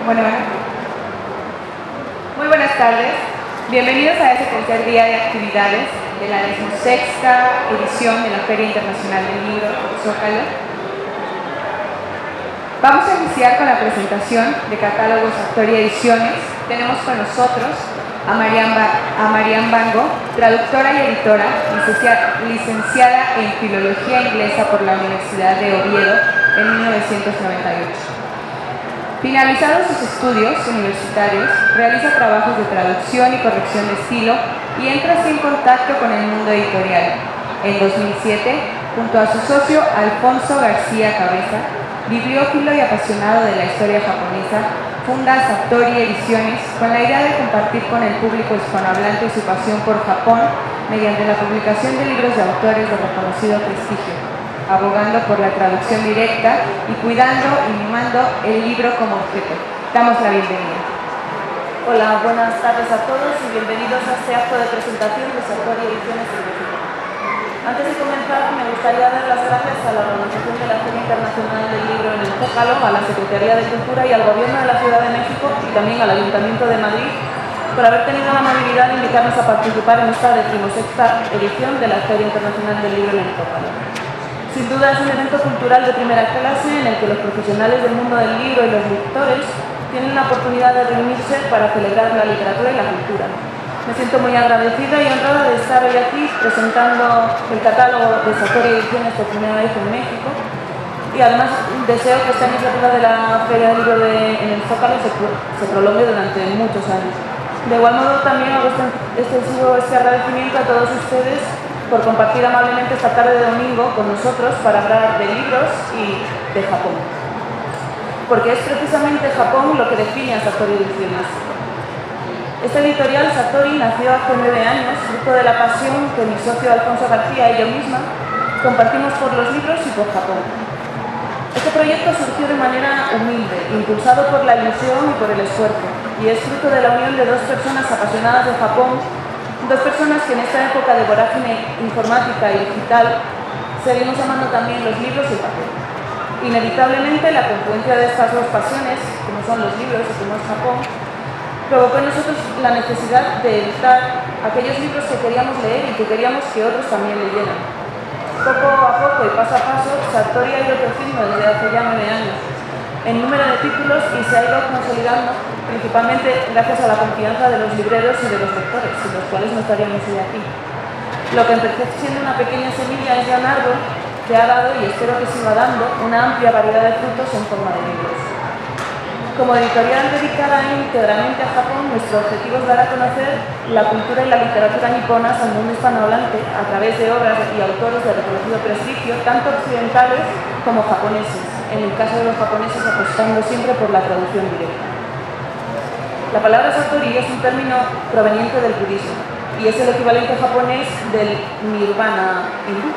Bueno, muy buenas tardes. Bienvenidos a este tercer día de actividades de la 16ª edición de la Feria Internacional del Libro Zócalo. Vamos a iniciar con la presentación de catálogos Sartori Ediciones. Tenemos con nosotros a Marian Bango, traductora y editora, licenciada en Filología Inglesa por la Universidad de Oviedo en 1998. Finalizados sus estudios universitarios, realiza trabajos de traducción y corrección de estilo y entra así en contacto con el mundo editorial. En 2007, junto a su socio Alfonso García Cabeza, bibliófilo y apasionado de la historia japonesa, funda Sartori Ediciones con la idea de compartir con el público hispanohablante su pasión por Japón mediante la publicación de libros de autores de reconocido prestigio, abogando por la traducción directa y cuidando y mimando el libro como objeto. Damos la bienvenida. Hola, buenas tardes a todos y bienvenidos a este acto de presentación de Sartori Ediciones en México. Antes de comenzar, me gustaría dar las gracias a la organización de la Feria Internacional del Libro en el Zócalo, a la Secretaría de Cultura y al Gobierno de la Ciudad de México y también al Ayuntamiento de Madrid por haber tenido la amabilidad de invitarnos a participar en esta 16ª edición de la Feria Internacional del Libro en el Zócalo. Sin duda es un evento cultural de primera clase en el que los profesionales del mundo del libro y los lectores tienen la oportunidad de reunirse para celebrar la literatura y la cultura. Me siento muy agradecida y honrada de estar hoy aquí presentando el catálogo de Sartori Ediciones por primera vez en México y además deseo que esta iniciativa de la Feria del Libro en el Zócalo se prolongue durante muchos años. De igual modo también hago extensivo este agradecimiento a todos ustedes por compartir amablemente esta tarde de domingo con nosotros para hablar de libros y de Japón. Porque es precisamente Japón lo que define a Sartori Ediciones. Esta editorial Sartori nació hace 9 años, fruto de la pasión que mi socio Alfonso García y yo misma compartimos por los libros y por Japón. Este proyecto surgió de manera humilde, impulsado por la ilusión y por el esfuerzo, y es fruto de la unión de dos personas apasionadas de Japón, dos personas que en esta época de vorágine informática y digital seguimos amando también los libros y el papel. Inevitablemente, la confluencia de estas dos pasiones, como son los libros y como es Japón, provocó en nosotros la necesidad de editar aquellos libros que queríamos leer y que queríamos que otros también leyeran. Poco a poco y paso a paso, Sartori ha ido creciendo desde hace ya 9 años en número de títulos y se ha ido consolidando principalmente gracias a la confianza de los libreros y de los lectores, sin los cuales no estaríamos hoy aquí. Lo que empezó siendo una pequeña semilla es ya un árbol que ha dado, y espero que siga dando, una amplia variedad de frutos en forma de libros. Como editorial dedicada íntegramente a Japón, nuestro objetivo es dar a conocer la cultura y la literatura niponas al mundo hispanohablante a través de obras y autores de reconocido prestigio, tanto occidentales como japoneses, en el caso de los japoneses apostando siempre por la traducción directa. La palabra Sartori es un término proveniente del budismo y es el equivalente japonés del nirvana hindú.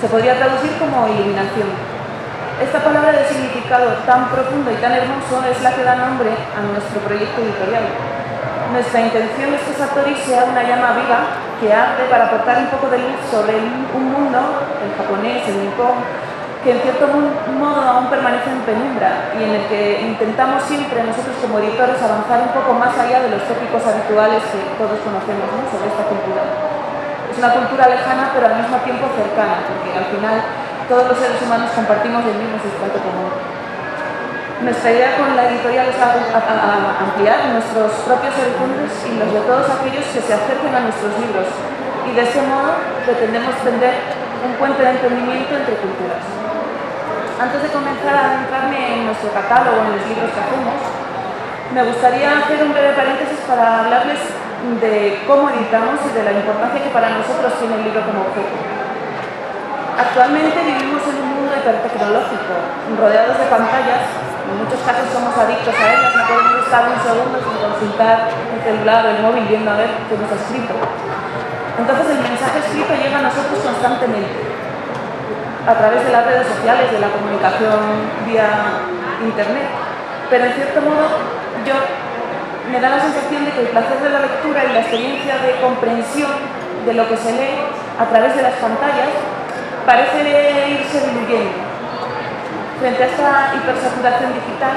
Se podría traducir como iluminación. Esta palabra de significado tan profundo y tan hermoso es la que da nombre a nuestro proyecto editorial. Nuestra intención es que Sartori sea una llama viva que arde para aportar un poco de luz sobre un mundo, el japonés, el nipón, que en cierto modo aún permanece en penumbra y en el que intentamos siempre nosotros como editores avanzar un poco más allá de los tópicos habituales que todos conocemos, ¿no?, sobre esta cultura. Es una cultura lejana pero al mismo tiempo cercana, porque al final todos los seres humanos compartimos el mismo sustrato común. Nuestra idea con la editorial es ampliar nuestros propios horizontes y los de todos aquellos que se acerquen a nuestros libros, y de ese modo pretendemos tender un puente de entendimiento entre culturas. Antes de comenzar a adentrarme en nuestro catálogo, en los libros que hacemos, me gustaría hacer un breve paréntesis para hablarles de cómo editamos y de la importancia que para nosotros tiene el libro como objeto. Actualmente vivimos en un mundo hipertecnológico, rodeados de pantallas. En muchos casos somos adictos a ellas, no podemos estar un segundo sin consultar el celular o el móvil viendo a ver qué nos ha escrito. Entonces el mensaje escrito llega a nosotros constantemente, a través de las redes sociales, de la comunicación vía internet. Pero en cierto modo me da la sensación de que el placer de la lectura y la experiencia de comprensión de lo que se lee a través de las pantallas parece irse diluyendo. Frente a esta hipersaturación digital,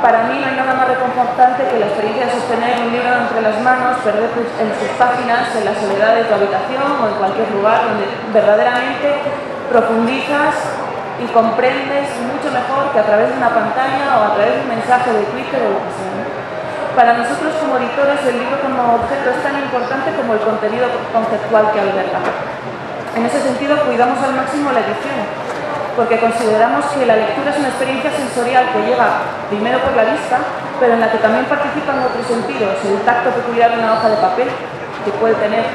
Para mí no hay nada más reconfortante que la experiencia de sostener un libro entre las manos, perder en sus páginas, en la soledad de tu habitación o en cualquier lugar donde verdaderamente profundizas y comprendes mucho mejor que a través de una pantalla o a través de un mensaje de Twitter o lo que sea. Para nosotros como editores el libro como objeto es tan importante como el contenido conceptual que alberga. En ese sentido cuidamos al máximo la edición, porque consideramos que la lectura es una experiencia sensorial que llega primero por la vista, pero en la que también participan otros sentidos, el tacto peculiar de una hoja de papel, que puede tener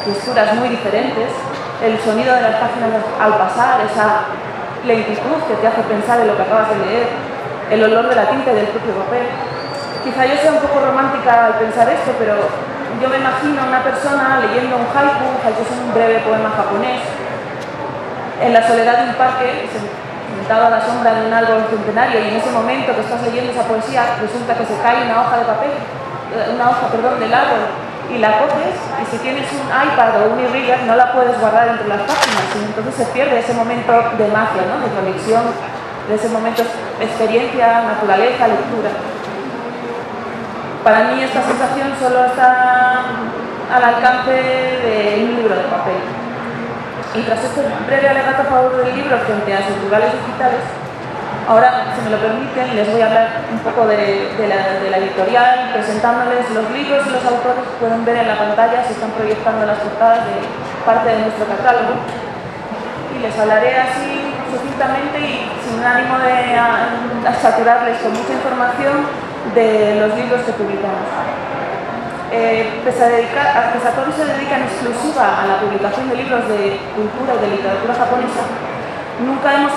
texturas muy diferentes, el sonido de las páginas al pasar, esa lentitud que te hace pensar en lo que acabas de leer, el olor de la tinta y del propio papel. Quizá yo sea un poco romántica al pensar esto, pero yo me imagino a una persona leyendo un haiku es un breve poema japonés, en la soledad de un parque, sentado a la sombra de un árbol centenario, y en ese momento que estás leyendo esa poesía resulta que se cae una hoja del árbol y la coges, y si tienes un iPad o un e-reader no la puedes guardar entre las páginas, y entonces se pierde ese momento de magia, ¿no? De conexión, de ese momento experiencia, naturaleza, lectura. Para mí esta sensación solo está al alcance de un libro de papel. Y tras este breve alegato a favor del libro frente a sus rivales digitales, ahora, si me lo permiten, les voy a hablar un poco de la editorial, presentándoles los libros y los autores que pueden ver en la pantalla, se están proyectando las portadas de parte de nuestro catálogo. Y les hablaré así sucintamente y sin ánimo de saturarles con mucha información de los libros que publicamos. Pese a todos se dedica en exclusiva a la publicación de libros de cultura y de literatura japonesa, nunca hemos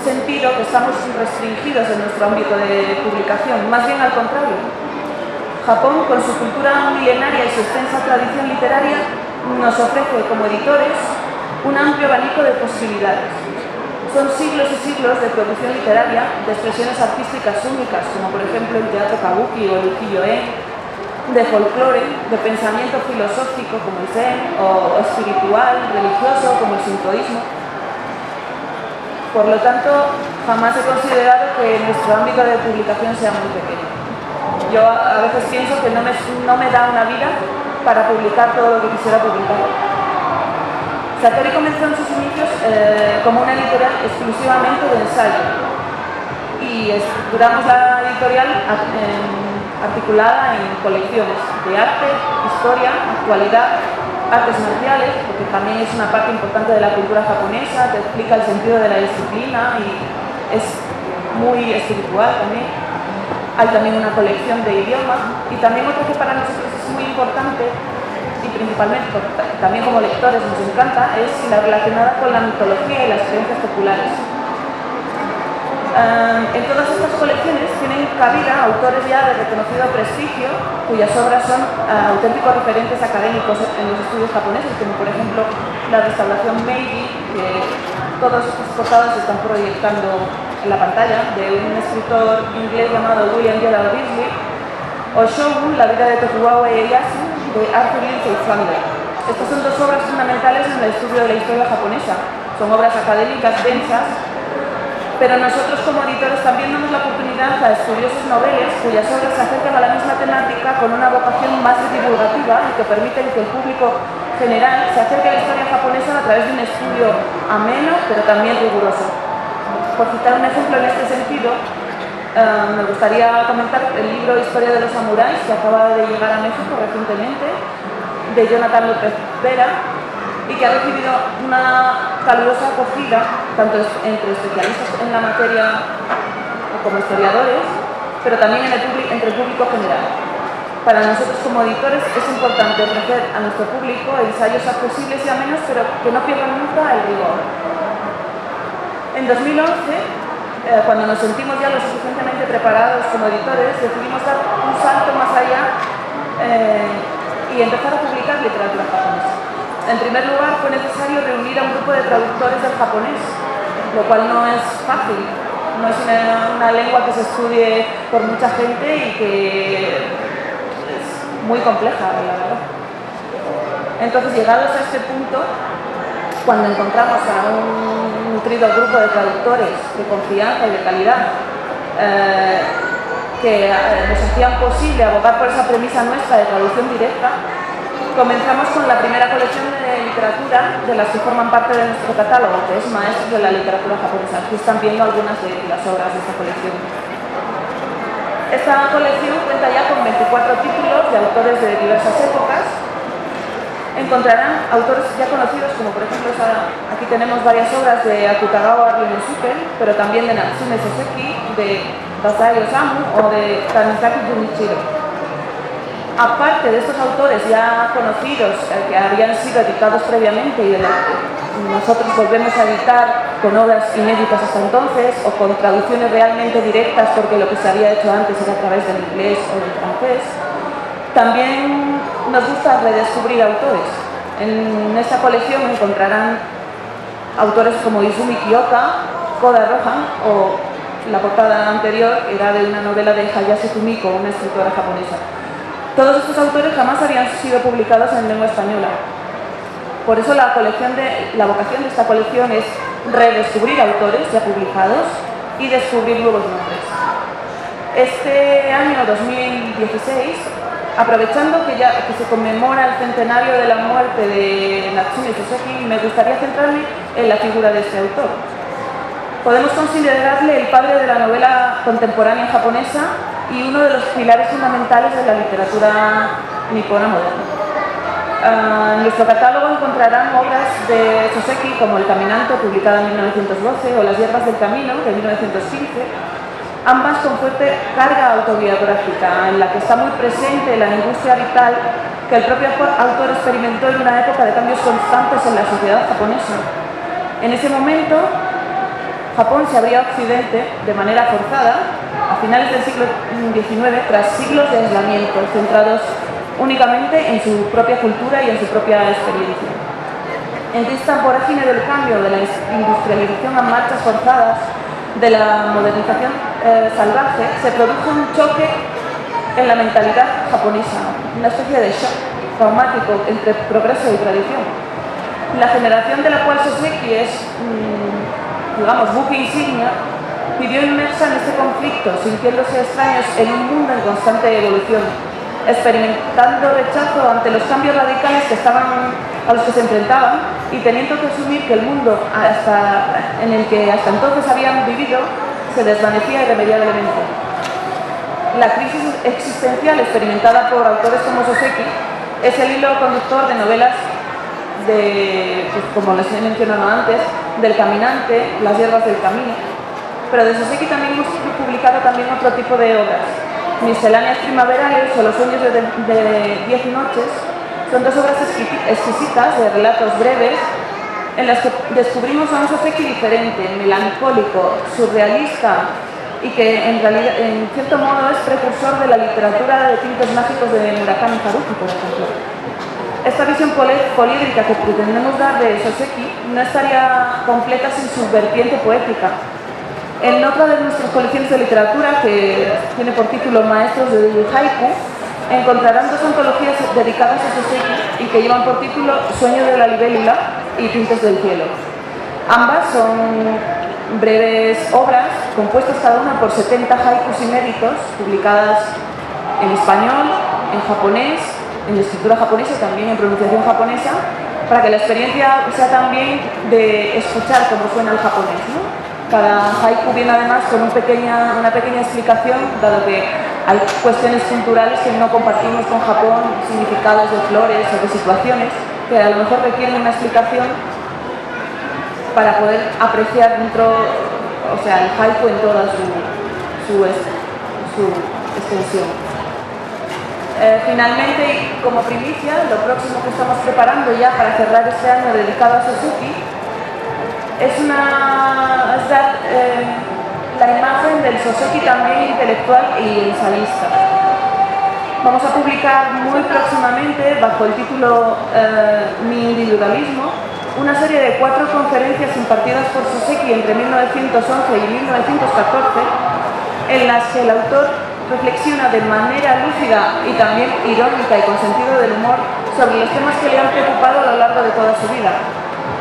sentido que estamos restringidos en nuestro ámbito de publicación, más bien al contrario. Japón, con su cultura milenaria y su extensa tradición literaria, nos ofrece como editores un amplio abanico de posibilidades. Son siglos y siglos de producción literaria, de expresiones artísticas únicas, como por ejemplo el teatro kabuki o el ukiyo-e, de folclore, de pensamiento filosófico como el zen, o espiritual, religioso como el sintoísmo. Por lo tanto, jamás he considerado que nuestro ámbito de publicación sea muy pequeño. Yo a veces pienso que no me da una vida para publicar todo lo que quisiera publicar. Satori comenzó en sus inicios como una editorial exclusivamente de ensayo, y estructuramos la editorial articulada en colecciones de arte, historia, actualidad, artes marciales, porque también es una parte importante de la cultura japonesa, te explica el sentido de la disciplina y es muy espiritual también. Hay también una colección de idioma, y también otra que para nosotros es muy importante y principalmente también como lectores nos encanta, es la relacionada con la mitología y las creencias populares. En todas estas colecciones tienen cabida autores ya de reconocido prestigio, cuyas obras son auténticos referentes académicos en los estudios japoneses, como por ejemplo la restauración Meiji, que todos estos portados se están proyectando en la pantalla, de un escritor inglés llamado William Gerald Beasley, o Shogun, la vida de Tokugawa Ieyasu, de Arthur Lindsay Sander. Estas son dos obras fundamentales en el estudio de la historia japonesa. Son obras académicas densas, pero nosotros como editores también damos la oportunidad a estudiosos noveles cuyas obras se acercan a la misma temática con una vocación más divulgativa y que permiten que el público general se acerque a la historia japonesa a través de un estudio ameno pero también riguroso. Por citar un ejemplo en este sentido, me gustaría comentar el libro Historia de los Samuráis, que acaba de llegar a México recientemente, de Jonathan López Vera, y que ha recibido una calurosa acogida tanto entre especialistas en la materia como historiadores, pero también entre el público general. Para nosotros como editores es importante ofrecer a nuestro público ensayos accesibles y amenos, pero que no pierdan nunca el rigor. En 2011, cuando nos sentimos ya lo suficientemente preparados como editores, decidimos dar un salto más allá y empezar a publicar literatura japonesa. En primer lugar, fue necesario reunir a un grupo de traductores del japonés, lo cual no es fácil. No es una lengua que se estudie por mucha gente y que es muy compleja, la verdad. Entonces, llegados a este punto, cuando encontramos a un nutrido grupo de traductores de confianza y de calidad, que nos hacían posible abogar por esa premisa nuestra de traducción directa, comenzamos con la primera colección de literatura de las que forman parte de nuestro catálogo, que es Maestros de la Literatura Japonesa. Aquí están viendo algunas de las obras de esta colección. Esta colección cuenta ya con 24 títulos de autores de diversas épocas. Encontrarán autores ya conocidos, como por ejemplo aquí tenemos varias obras de Akutagawa Ryunosuke, pero también de Natsume Soseki, de Dazai Osamu o de Tanizaki Junichiro. Aparte de estos autores ya conocidos que habían sido editados previamente y de los que nosotros volvemos a editar con obras inéditas hasta entonces o con traducciones realmente directas porque lo que se había hecho antes era a través del inglés o del francés, también nos gusta redescubrir autores. En esta colección encontrarán autores como Izumi Kiyoka, Koda Rohan o la portada anterior era de una novela de Hayashi Fumiko, una escritora japonesa. Todos estos autores jamás habían sido publicados en lengua española. Por eso la vocación de esta colección es redescubrir autores ya publicados y descubrir nuevos nombres. Este año 2016, aprovechando que se conmemora el centenario de la muerte de Natsume Soseki, me gustaría centrarme en la figura de este autor. Podemos considerarle el padre de la novela contemporánea japonesa y uno de los pilares fundamentales de la literatura nipona moderna. En nuestro catálogo encontrarán obras de Soseki como El Caminante, publicada en 1912, o Las hierbas del camino, de 1915, ambas con fuerte carga autobiográfica, en la que está muy presente la angustia vital que el propio autor experimentó en una época de cambios constantes en la sociedad japonesa. En ese momento, Japón se abría a Occidente de manera forzada a finales del siglo XIX, tras siglos de aislamiento, centrados únicamente en su propia cultura y en su propia experiencia. En esta vorágine del cambio, de la industrialización a marchas forzadas, de la modernización salvaje, se produjo un choque en la mentalidad japonesa, una especie de shock traumático entre progreso y tradición. La generación de la cual Soseki es, digamos, buque insignia, vivió inmersa en este conflicto, sintiéndose extraños en un mundo en constante evolución, experimentando rechazo ante los cambios radicales a los que se enfrentaban y teniendo que asumir que el mundo en el que hasta entonces habían vivido se desvanecía irremediablemente. La crisis existencial experimentada por autores como Soseki es el hilo conductor de novelas como les he mencionado antes, del Caminante, Las hierbas del camino, pero de Soseki también hemos publicado también otro tipo de obras. Misceláneas primaverales o Los sueños de 10 noches son dos obras exquisitas de relatos breves en las que descubrimos a un Soseki diferente, melancólico, surrealista y que en realidad, en cierto modo, es precursor de la literatura de tintes mágicos de Murakami Haruki, por ejemplo. Esta visión poliédrica que pretendemos dar de Soseki no estaría completa sin su vertiente poética. En otra de nuestras colecciones de literatura, que tiene por título Maestros del Haiku, encontrarán dos antologías dedicadas a Soseki y que llevan por título Sueño de la libélula y Tintes del cielo. Ambas son breves obras compuestas cada una por 70 haikus inéditos, publicadas en español, en japonés, en escritura japonesa y también en pronunciación japonesa, para que la experiencia sea también de escuchar cómo suena el japonés, ¿no? Cada haiku viene además con una pequeña explicación, dado que hay cuestiones culturales que no compartimos con Japón, significados de flores o de situaciones que a lo mejor requieren una explicación para poder apreciar el haiku en toda su extensión. Finalmente, y como primicia, lo próximo que estamos preparando ya para cerrar este año dedicado a Soseki es la imagen del Soseki también intelectual y ensayista. Vamos a publicar muy próximamente, bajo el título Mi individualismo, una serie de 4 conferencias impartidas por Soseki entre 1911 y 1914, en las que el autor reflexiona de manera lúcida y también irónica y con sentido del humor sobre los temas que le han preocupado a lo largo de toda su vida: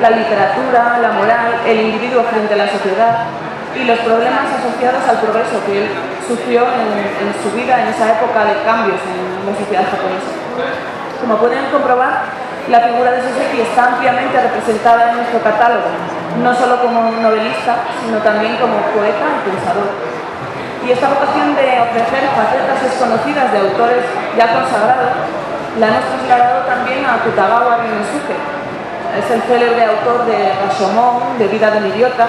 la literatura, la moral, el individuo frente a la sociedad, y los problemas asociados al progreso que él sufrió en su vida en esa época de cambios en la sociedad japonesa. Como pueden comprobar, la figura de Soseki está ampliamente representada en nuestro catálogo, no solo como novelista, sino también como poeta y pensador. Y esta vocación de ofrecer facetas desconocidas de autores ya consagrados la hemos trasladado también a Akutagawa Ryunosuke. Es el célebre autor de Rashomon, de Vida de un idiota,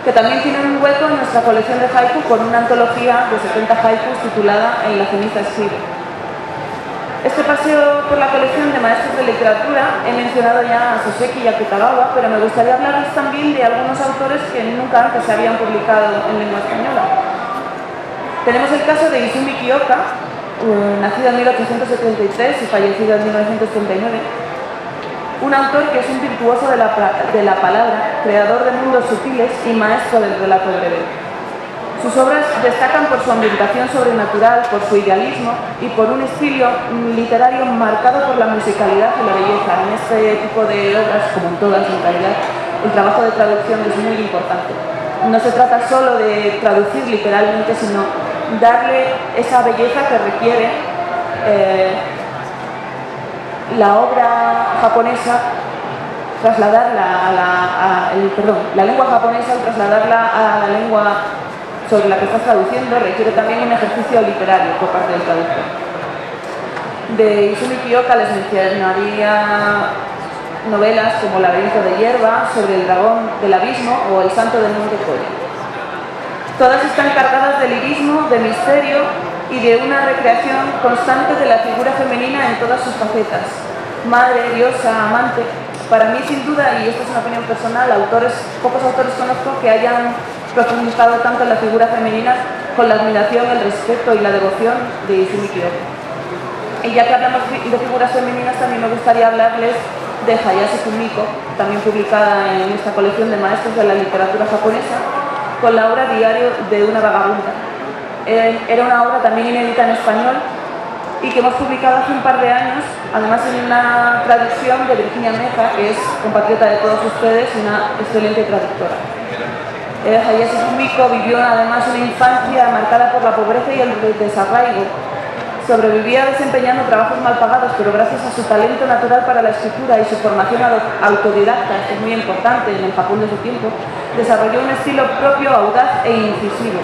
que también tiene un hueco en nuestra colección de haiku con una antología de 70 haikus titulada En la ceniza escribe. Este paseo por la colección de maestros de literatura he mencionado ya a Soseki y a Akutagawa, pero me gustaría hablarles también de algunos autores que nunca antes se habían publicado en lengua española. Tenemos el caso de Izumi Kioka, nacido en 1873 y fallecido en 1939, un autor que es un virtuoso de la palabra, creador de mundos sutiles y maestro del relato breve. Sus obras destacan por su ambientación sobrenatural, por su idealismo y por un estilo literario marcado por la musicalidad y la belleza. En este tipo de obras, como en todas en realidad, el trabajo de traducción es muy importante. No se trata solo de traducir literalmente, sino darle esa belleza que requiere la obra japonesa, trasladarla la lengua japonesa y trasladarla a la lengua sobre la que estás traduciendo requiere también un ejercicio literario por parte del traductor. De Izumi Kioka les mencionaría novelas como Laberinto de hierba, Sobre el dragón del abismo o El santo del monte Koya. Todas están cargadas de lirismo, de misterio y de una recreación constante de la figura femenina en todas sus facetas. Madre, diosa, amante. Para mí, sin duda, y esta es una opinión personal, pocos autores conozco que hayan profundizado tanto en la figura femenina con la admiración, el respeto y la devoción de Izumi Kioka. Y ya que hablamos de figuras femeninas, también me gustaría hablarles de Hayashi Kumiko, también publicada en esta colección de maestros de la literatura japonesa, con la obra Diario de una vagabunda. Era una obra también inédita en español y que hemos publicado hace un par de años, además en una traducción de Virginia Meja, que es compatriota de todos ustedes y una excelente traductora. Hayashi Kumiko vivió además una infancia marcada por la pobreza y el desarraigo. Sobrevivía desempeñando trabajos mal pagados, pero gracias a su talento natural para la escritura y su formación autodidacta, que es muy importante en el Japón de su tiempo, desarrolló un estilo propio, audaz e incisivo.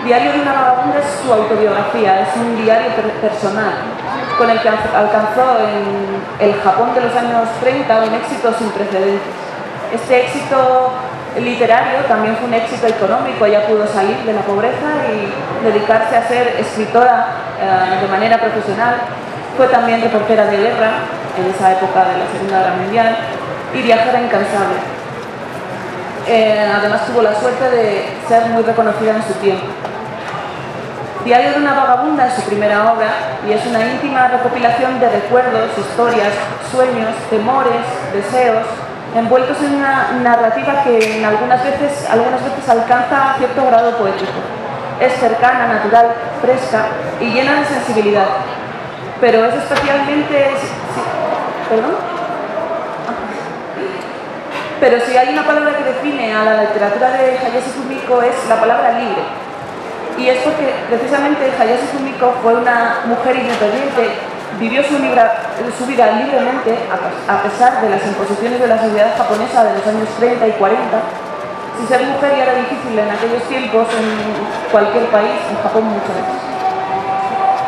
Diario de una vagabunda es su autobiografía, es un diario personal, con el que alcanzó en el Japón de los años 30 un éxito sin precedentes. Este éxito literario también fue un éxito económico, ella pudo salir de la pobreza y dedicarse a ser escritora de manera profesional. Fue también reportera de guerra en esa época de la Segunda Guerra Mundial y viajera incansable. Además tuvo la suerte de ser muy reconocida en su tiempo. Diario de una vagabunda es su primera obra y es una íntima recopilación de recuerdos, historias, sueños, temores, deseos, envueltos en una narrativa que algunas veces alcanza cierto grado poético. Es cercana, natural, fresca y llena de sensibilidad, pero es especialmente... Pero si hay una palabra que define a la literatura de Hayashi Kumiko es la palabra libre. Y es porque precisamente Hayashi Kumiko fue una mujer independiente, vivió su vida libremente a pesar de las imposiciones de la sociedad japonesa de los años 30 y 40. Si ser mujer ya era difícil en aquellos tiempos en cualquier país, en Japón mucho menos.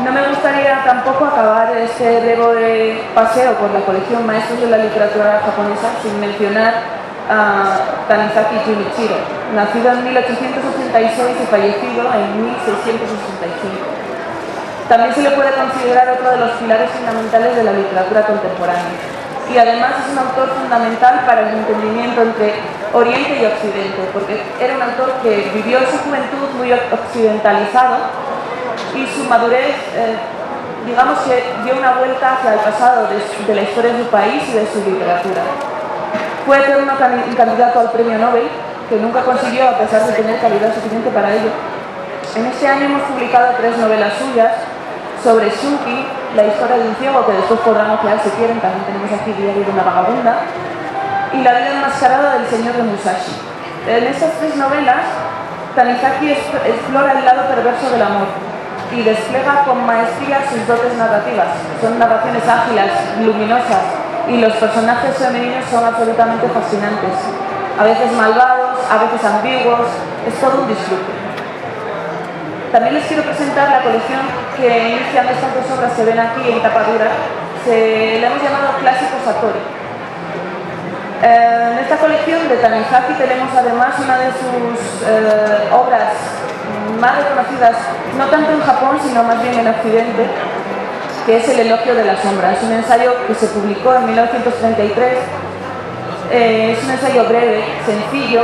No me gustaría tampoco acabar este breve paseo por la colección Maestros de la Literatura Japonesa sin mencionar a Tanizaki Junichiro, nacido en 1886 y fallecido en 1665. También se le puede considerar otro de los pilares fundamentales de la literatura contemporánea. Y además es un autor fundamental para el entendimiento entre Oriente y Occidente, porque era un autor que vivió su juventud muy occidentalizado y su madurez, digamos que dio una vuelta hacia el pasado de la historia de su país y de su literatura. Fue eterno candidato al premio Nobel, que nunca consiguió a pesar de tener calidad suficiente para ello. En este año hemos publicado 3 novelas suyas sobre Shunki, la historia de un ciego, que después podrán ojear si quieren, también tenemos aquí Diario de una vagabunda, y La vida enmascarada del señor de Musashi. En estas tres novelas, Tanizaki explora el lado perverso del amor y despliega con maestría sus dotes narrativas. Son narraciones ágiles, luminosas, y los personajes femeninos son absolutamente fascinantes. A veces malvados, a veces ambiguos, es todo un disfrute. También les quiero presentar la colección que inician estas dos obras que ven aquí en tapa dura. Le hemos llamado Clásicos Satori. En esta colección de Tanizaki tenemos además una de sus obras más reconocidas, no tanto en Japón, sino más bien en Occidente, que es El elogio de la sombra. Es un ensayo que se publicó en 1933, es un ensayo breve, sencillo,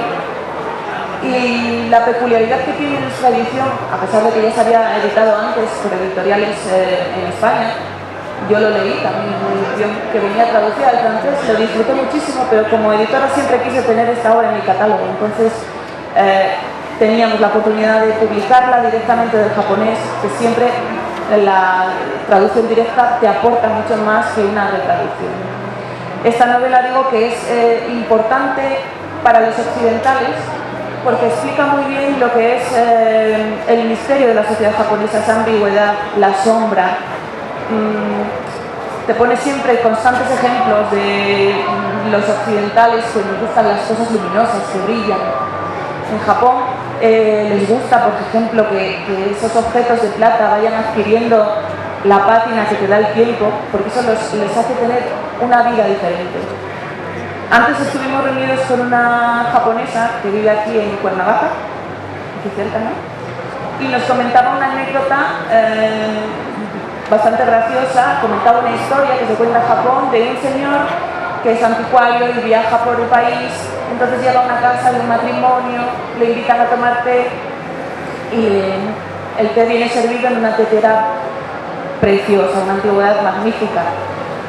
y la peculiaridad que tiene nuestra edición, a pesar de que ya se había editado antes por editoriales en España, yo lo leí, también una edición que venía traducida al francés, lo disfruté muchísimo, pero como editora siempre quise tener esta obra en mi catálogo, entonces teníamos la oportunidad de publicarla directamente del japonés, que siempre la traducción directa te aporta mucho más que una retraducción. Esta novela digo que es importante para los occidentales porque explica muy bien lo que es el misterio de la sociedad japonesa, esa ambigüedad, la sombra. Te pone siempre constantes ejemplos de los occidentales que les gustan las cosas luminosas, que brillan. En Japón les gusta, por ejemplo, que esos objetos de plata vayan adquiriendo la pátina que te da el tiempo, porque eso les hace tener una vida diferente. Antes estuvimos reunidos con una japonesa que vive aquí en Cuernavaca, aquí cerca, ¿no? Y nos comentaba una anécdota bastante graciosa. Comentaba una historia que se cuenta en Japón de un señor que es anticuario y viaja por el país, entonces llega a una casa de un matrimonio, le invitan a tomar té y el té viene servido en una tetera preciosa, una antigüedad magnífica.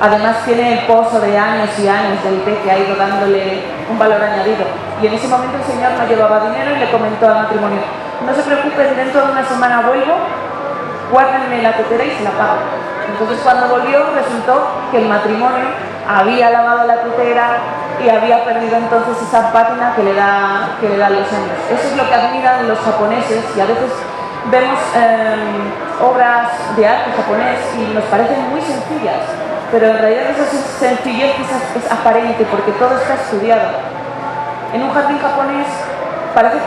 Además tiene el pozo de años y años del té que ha ido dándole un valor añadido. Y en ese momento el señor no llevaba dinero y le comentó al matrimonio: no se preocupe, dentro de una semana vuelvo, guárdenme la tetera y se la pago. Entonces cuando volvió resultó que el matrimonio había lavado la tetera y había perdido entonces esa pátina que le da los años. Eso es lo que admiran los japoneses, y a veces vemos obras de arte japonés y nos parecen muy sencillas, pero en realidad esa sencillez es aparente porque todo está estudiado. En un jardín japonés parece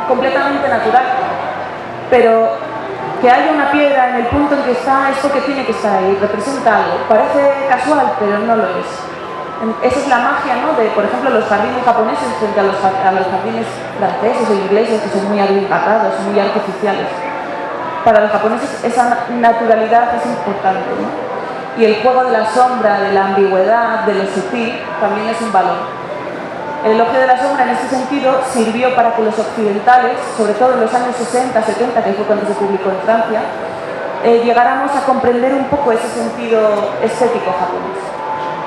completamente natural, pero que haya una piedra en el punto en que está es porque tiene que estar ahí, representa algo. Parece casual, pero no lo es. Esa es la magia, ¿no?, de, por ejemplo, los jardines japoneses frente a los jardines franceses o ingleses, que son muy agrietados, muy artificiales. Para los japoneses esa naturalidad es importante, ¿no? Y el juego de la sombra, de la ambigüedad, de lo sutil, también es un valor. El elogio de la sombra en este sentido sirvió para que los occidentales, sobre todo en los años 60, 70, que fue cuando se publicó en Francia, llegáramos a comprender un poco ese sentido estético japonés.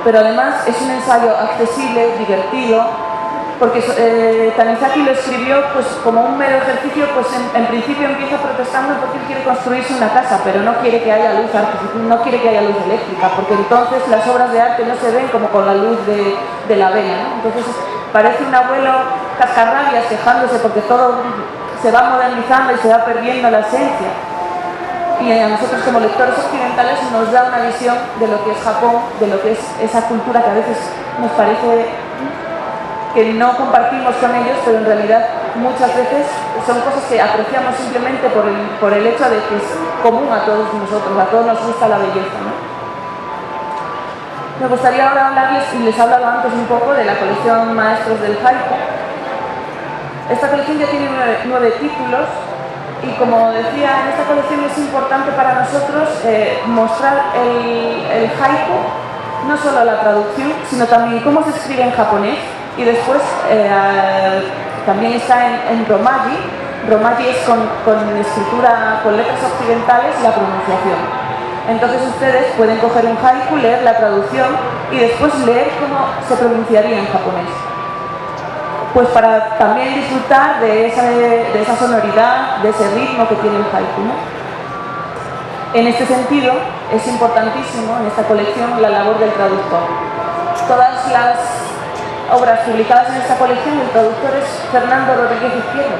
Pero además es un ensayo accesible, divertido, porque Tanizaki lo escribió pues, como un mero ejercicio. Pues en principio empieza protestando porque él quiere construirse una casa, pero no quiere que haya luz no quiere que haya luz eléctrica, porque entonces las obras de arte no se ven como con la luz de la vela, ¿no? Entonces parece un abuelo cascarrabias quejándose porque todo se va modernizando y se va perdiendo la esencia. Y a nosotros como lectores occidentales nos da una visión de lo que es Japón, de lo que es esa cultura que a veces nos parece que no compartimos con ellos, pero en realidad muchas veces son cosas que apreciamos simplemente por el hecho de que es común a todos nosotros, a todos nos gusta la belleza, ¿no? Me gustaría ahora hablarles, y les he hablado antes un poco, de la colección Maestros del Haiku. Esta colección ya tiene 9 títulos, y como decía, en esta colección es importante para nosotros mostrar el haiku, no solo la traducción, sino también cómo se escribe en japonés, y después también está en romaji. Romaji es con escritura, con letras occidentales, la pronunciación. Entonces ustedes pueden coger un haiku, leer la traducción y después leer cómo se pronunciaría en japonés. Pues para también disfrutar de esa sonoridad, de ese ritmo que tiene el haiku, ¿no? En este sentido, es importantísimo en esta colección la labor del traductor. Todas las obras publicadas en esta colección. El traductor es Fernando Rodríguez Izquierdo.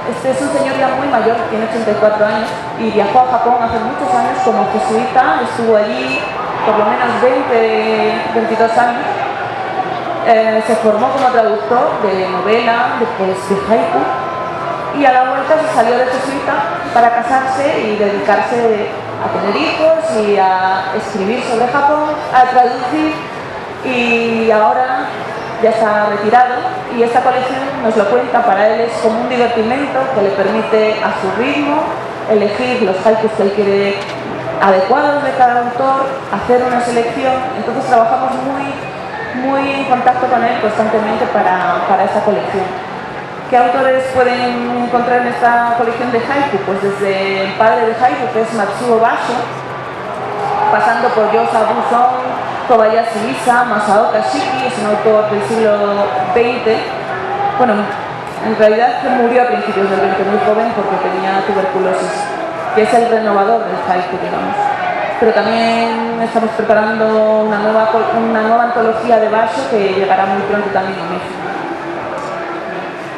Este es un señor ya muy mayor, tiene 84 años y viajó a Japón hace muchos años como jesuita, estuvo allí por lo menos 22 años. Se formó como traductor de novela, de haiku, y a la vuelta se salió de jesuita para casarse y dedicarse a tener hijos y a escribir sobre Japón, a traducir, y ahora ya está retirado y esta colección nos lo cuenta. Para él es como un divertimento que le permite a su ritmo elegir los haikus que él quiere adecuados de cada autor, hacer una selección. Entonces trabajamos muy en contacto con él constantemente para esta colección. ¿Qué autores pueden encontrar en esta colección de haiku? Pues desde el padre de haiku, que es Matsuo Basho, pasando por Yosabu Son, Kobayashi Isa, Masaoka Shiki, es un autor del siglo XX. Bueno, en realidad murió a principios del XX, muy joven, porque tenía tuberculosis, que es el renovador del haiku, digamos. Pero también estamos preparando una nueva antología de Basho que llegará muy pronto también a México.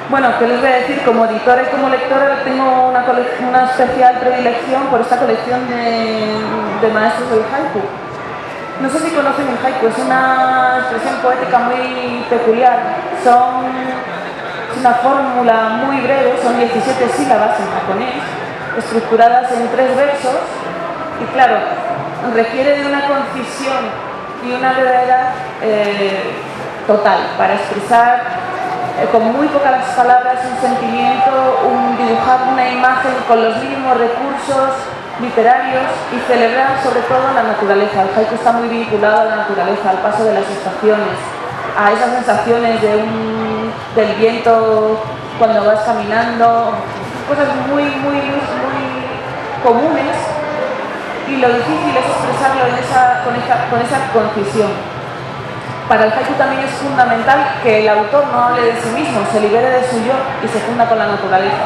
Bueno, ¿qué les voy a decir? Como editora y como lectora tengo una especial predilección por esta colección de maestros del haiku. No sé si conocen el haiku, es una expresión poética muy peculiar. Es una fórmula muy breve, son 17 sílabas en japonés, estructuradas en 3 versos, y claro, requiere de una concisión y una brevedad total para expresar con muy pocas palabras un sentimiento, dibujar una imagen con los mínimos recursos literarios y celebrar sobre todo la naturaleza. El haiku está muy vinculado a la naturaleza, al paso de las estaciones, a esas sensaciones del viento cuando vas caminando, cosas muy comunes, y lo difícil es expresarlo con esa concisión. Para el haiku también es fundamental que el autor no hable de sí mismo, se libere de su yo y se funda con la naturaleza.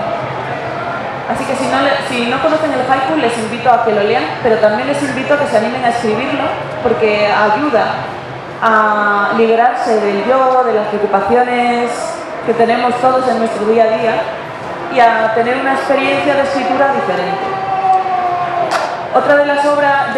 Así que si no conocen el haiku, les invito a que lo lean, pero también les invito a que se animen a escribirlo, porque ayuda a liberarse del yo, de las preocupaciones que tenemos todos en nuestro día a día, y a tener una experiencia de escritura diferente. Otra de las obras